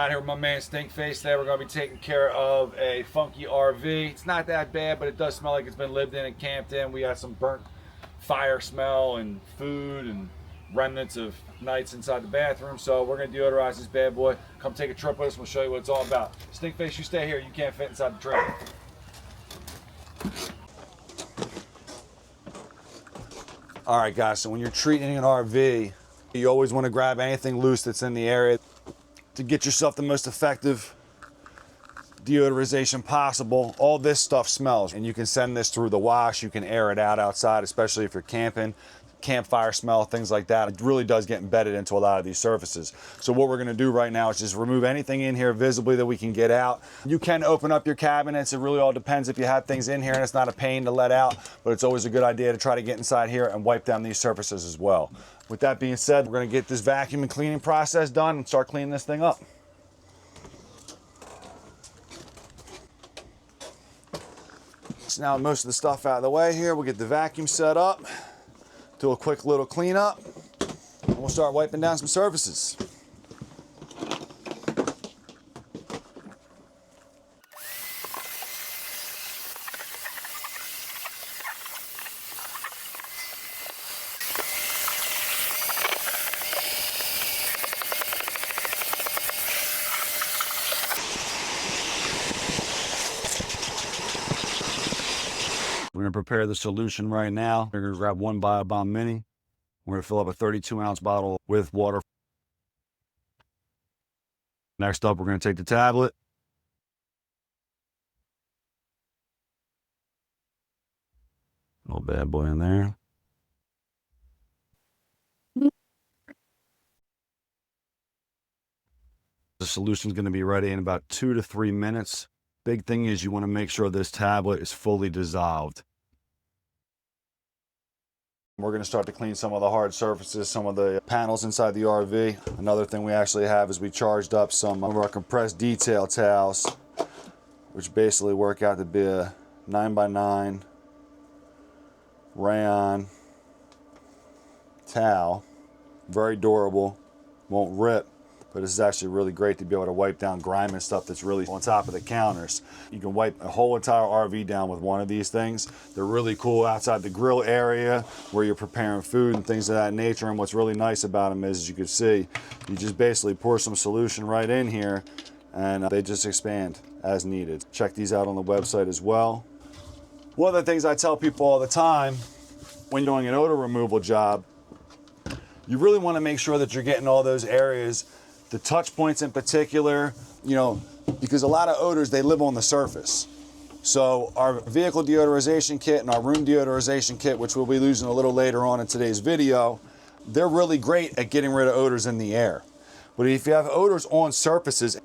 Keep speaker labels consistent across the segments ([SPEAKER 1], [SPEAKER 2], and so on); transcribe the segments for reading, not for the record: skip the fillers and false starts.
[SPEAKER 1] Out here with my man Stinkface. Today we're going to be taking care of a funky RV. It's not that bad, but it does smell like it's been lived in and camped in. We got some burnt fire smell and food and remnants of nights inside the bathroom. So we're going to deodorize this bad boy. Come take a trip with us. We'll show you what it's all about. Stinkface, you stay here. You can't fit inside the trailer. All right, guys. So when you're treating an RV, you always want to grab anything loose that's in the area to get yourself the most effective deodorization possible. All this stuff smells, and you can send this through the wash. You can air it out outside, especially if you're camping. Campfire smell, things like that. It really does get embedded into a lot of these surfaces. So what we're gonna do right now is just remove anything in here visibly that we can get out. You can open up your cabinets. It really all depends if you have things in here and it's not a pain to let out, but it's always a good idea to try to get inside here and wipe down these surfaces as well. With that being said, we're gonna get this vacuum and cleaning process done and start cleaning this thing up. So now most of the stuff out of the way here, we'll get the vacuum set up, do a quick little cleanup, and we'll start wiping down some surfaces. We're gonna prepare the solution right now. We're gonna grab one BioBomb Mini. We're gonna fill up a 32-ounce bottle with water. Next up, we're gonna take the tablet. Little bad boy in there. The solution's gonna be ready in about 2 to 3 minutes. Big thing is you wanna make sure this tablet is fully dissolved. We're going to start to clean some of the hard surfaces, some of the panels inside the RV. Another thing we actually have is we charged up some of our compressed detail towels, which basically work out to be a 9x9 rayon towel. Very durable, won't rip, but this is actually really great to be able to wipe down grime and stuff that's really on top of the counters. You can wipe a whole entire RV down with one of these things. They're really cool outside the grill area where you're preparing food and things of that nature. And what's really nice about them is, as you can see, you just basically pour some solution right in here and they just expand as needed. Check these out on the website as well. One of the things I tell people all the time when doing an odor removal job, you really want to make sure that you're getting all those areas, the touch points in particular, you know, because a lot of odors, they live on the surface. So our vehicle deodorization kit and our room deodorization kit, which we'll be using a little later on in today's video, they're really great at getting rid of odors in the air. But if you have odors on surfaces,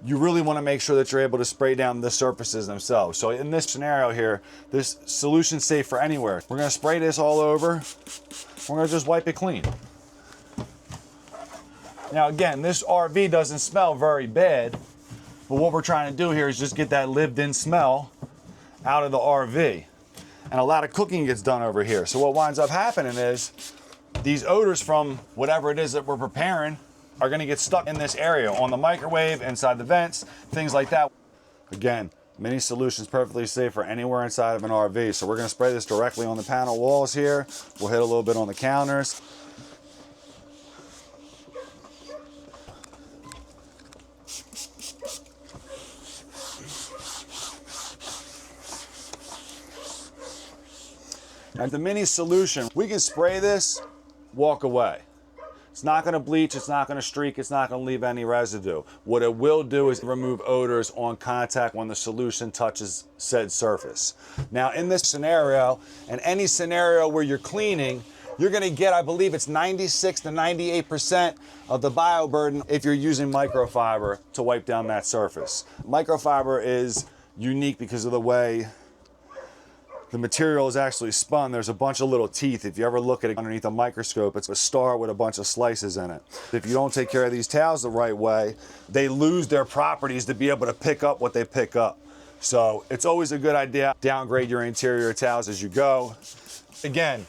[SPEAKER 1] you really want to make sure that you're able to spray down the surfaces themselves. So in this scenario here, this solution's safe for anywhere. We're going to spray this all over. We're going to just wipe it clean. Now again, this RV doesn't smell very bad, but what we're trying to do here is just get that lived-in smell out of the RV. And a lot of cooking gets done over here. So what winds up happening is these odors from whatever it is that we're preparing are gonna get stuck in this area, on the microwave, inside the vents, things like that. Again, Mini Solution's perfectly safe for anywhere inside of an RV. So we're gonna spray this directly on the panel walls here. We'll hit a little bit on the counters. And the Mini Solution, we can spray this, walk away. It's not gonna bleach, it's not gonna streak, it's not gonna leave any residue. What it will do is remove odors on contact when the solution touches said surface. Now in this scenario, and any scenario where you're cleaning, you're gonna get, I believe it's 96 to 98% of the bioburden if you're using microfiber to wipe down that surface. Microfiber is unique because of the way the material is actually spun. There's a bunch of little teeth. If you ever look at it underneath a microscope, it's a star with a bunch of slices in it. If you don't take care of these towels the right way, they lose their properties to be able to pick up what they pick up. So it's always a good idea to downgrade your interior towels as you go. Again,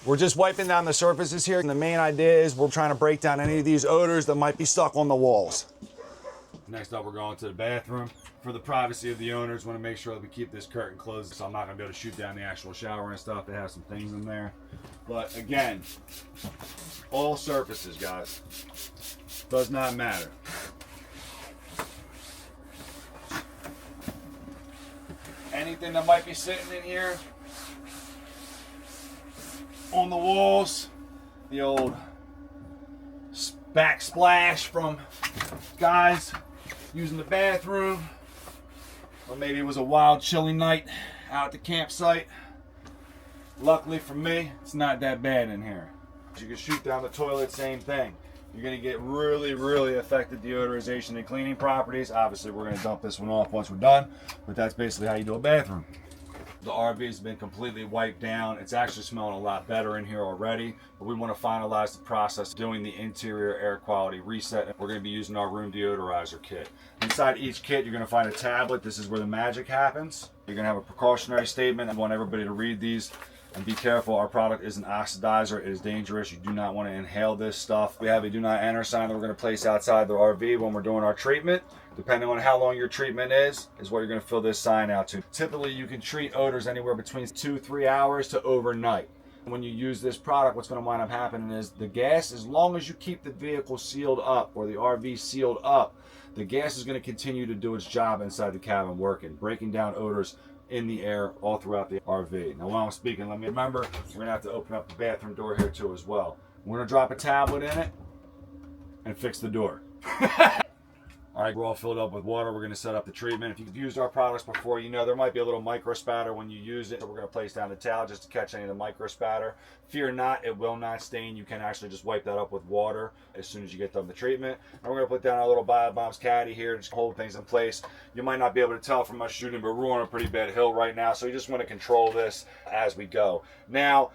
[SPEAKER 1] We're just wiping down the surfaces here, and the main idea is we're trying to break down any of these odors that might be stuck on the walls. Next up, we're going to the bathroom. For the privacy of the owners, want to make sure that we keep this curtain closed, so I'm not going to be able to shoot down the actual shower and stuff. It has some things in there. But again, all surfaces, guys. Does not matter. Anything that might be sitting in here, on the walls, the old backsplash from guys using the bathroom, or maybe it was a wild chilly night out at the campsite. Luckily for me, it's not that bad in here. You can shoot down the toilet, same thing. You're gonna get really affected deodorization and cleaning properties. Obviously, we're gonna dump this one off once we're done, but that's basically how you do a bathroom. The RV has been completely wiped down. It's actually smelling a lot better in here already, but we want to finalize the process doing the interior air quality reset. We're going to be using our room deodorizer kit. Inside each kit, you're going to find a tablet. This is where the magic happens. You're going to have a precautionary statement. I want everybody to read these. And be careful, our product is an oxidizer. It is dangerous. You do not want to inhale this stuff. We have a do not enter sign that we're going to place outside the RV when we're doing our treatment. Depending on how long your treatment is what you're going to fill this sign out to. Typically, you can treat odors anywhere between 2-3 hours to overnight. When you use this product, what's going to wind up happening is the gas, as long as you keep the vehicle sealed up or the RV sealed up, the gas is going to continue to do its job inside the cabin working, breaking down odors in the air all throughout the RV. Now, while I'm speaking, let me remember, we're going to have to open up the bathroom door here too as well. We're going to drop a tablet in it and fix the door. All right, we're all filled up with water. We're going to set up the treatment. If you've used our products before, you know there might be a little micro spatter when you use it. So we're going to place down the towel just to catch any of the micro spatter. Fear not, it will not stain. You can actually just wipe that up with water as soon as you get done the treatment. And we're going to put down our little BioBombs caddy here, just hold things in place. You might not be able to tell from us shooting, but we're on a pretty bad hill right now, so you just want to control this as we go. Now,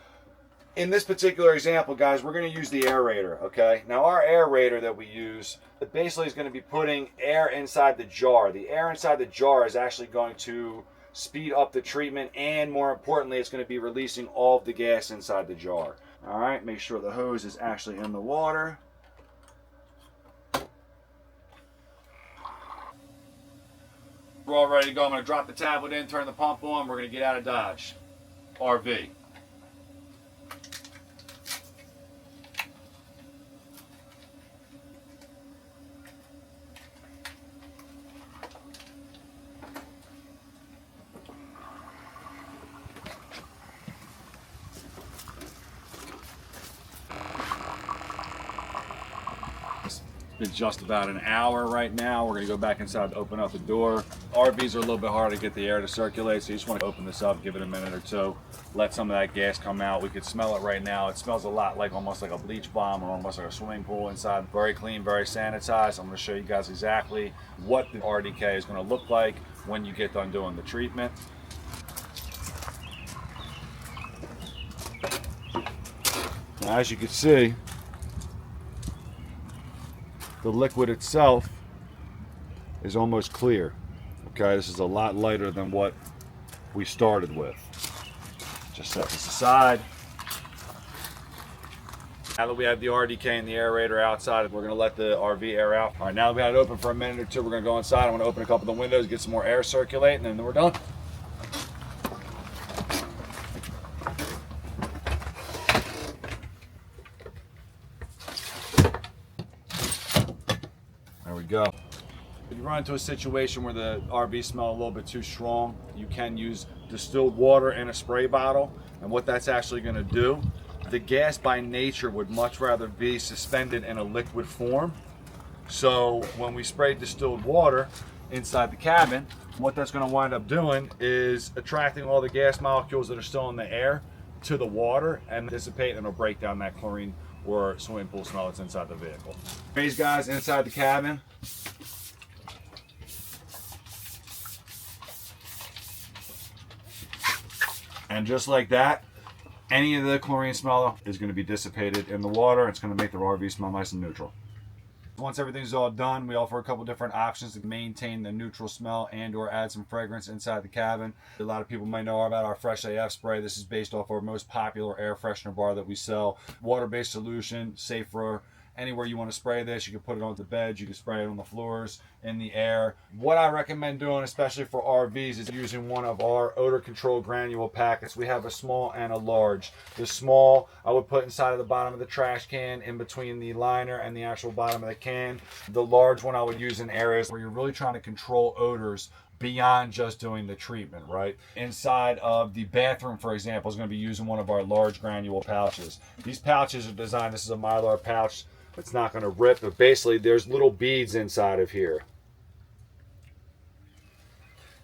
[SPEAKER 1] in this particular example, guys, we're going to use the aerator, okay? Now, our aerator that we use, it basically is going to be putting air inside the jar. The air inside the jar is actually going to speed up the treatment, and more importantly, it's going to be releasing all of the gas inside the jar. All right, make sure the hose is actually in the water. We're all ready to go. I'm going to drop the tablet in, turn the pump on. We're going to get out of Dodge RV. It's just about an hour right now. We're gonna go back inside to open up the door. RVs are a little bit hard to get the air to circulate, so you just want to open this up, give it a minute or two, let some of that gas come out. We could smell it right now. It smells a lot like almost like a bleach bomb or almost like a swimming pool inside. Very clean, very sanitized. I'm gonna show you guys exactly what the RDK is gonna look like when you get done doing the treatment. Now, as you can see, the liquid itself is almost clear. Okay, this is a lot lighter than what we started with. Just set this aside. Now that we have the RDK and the aerator outside, we're gonna let the RV air out. All right, now that we had it open for a minute or two, we're gonna go inside. I'm gonna open a couple of the windows, get some more air circulating, and then we're done. There we go. If you run into a situation where the RV smells a little bit too strong, you can use distilled water in a spray bottle. And what that's actually going to do, the gas by nature would much rather be suspended in a liquid form. So when we spray distilled water inside the cabin, what that's going to wind up doing is attracting all the gas molecules that are still in the air to the water and dissipate, and it'll break down that chlorine or swimming pool smell that's inside the vehicle. These guys inside the cabin. And just like that, any of the chlorine smell is going to be dissipated in the water. It's going to make the RV smell nice and neutral. Once everything's all done, we offer a couple different options to maintain the neutral smell and or add some fragrance inside the cabin. A lot of people might know about our Fresh AF spray. This is based off our most popular air freshener bar that we sell. Water-based solution, safe for anywhere you want to spray this. You can put it on the beds, you can spray it on the floors, in the air. What I recommend doing, especially for RVs, is using one of our odor control granule packets. We have a small and a large. The small I would put inside of the bottom of the trash can, in between the liner and the actual bottom of the can. The large one I would use in areas where you're really trying to control odors beyond just doing the treatment, right? Inside of the bathroom, for example, is going to be using one of our large granule pouches. These pouches are designed, this is a Mylar pouch. It's not going to rip, but basically there's little beads inside of here.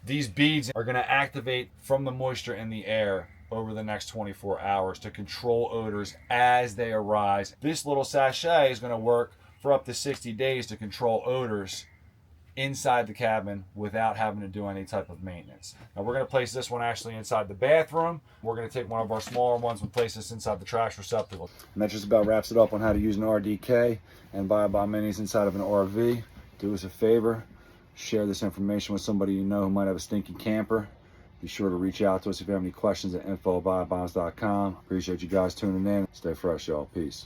[SPEAKER 1] These beads are going to activate from the moisture in the air over the next 24 hours to control odors as they arise. This little sachet is going to work for up to 60 days to control odors inside the cabin without having to do any type of maintenance. Now we're going to place this one actually inside the bathroom. We're going to take one of our smaller ones and place this inside the trash receptacle. And that just about wraps it up on how to use an RDK and Bio-Bomb minis inside of an RV. Do us a favor, share this information with somebody you know who might have a stinky camper. Be sure to reach out to us if you have any questions at info@biobombs.com. Appreciate you guys tuning in. Stay fresh, y'all. Peace.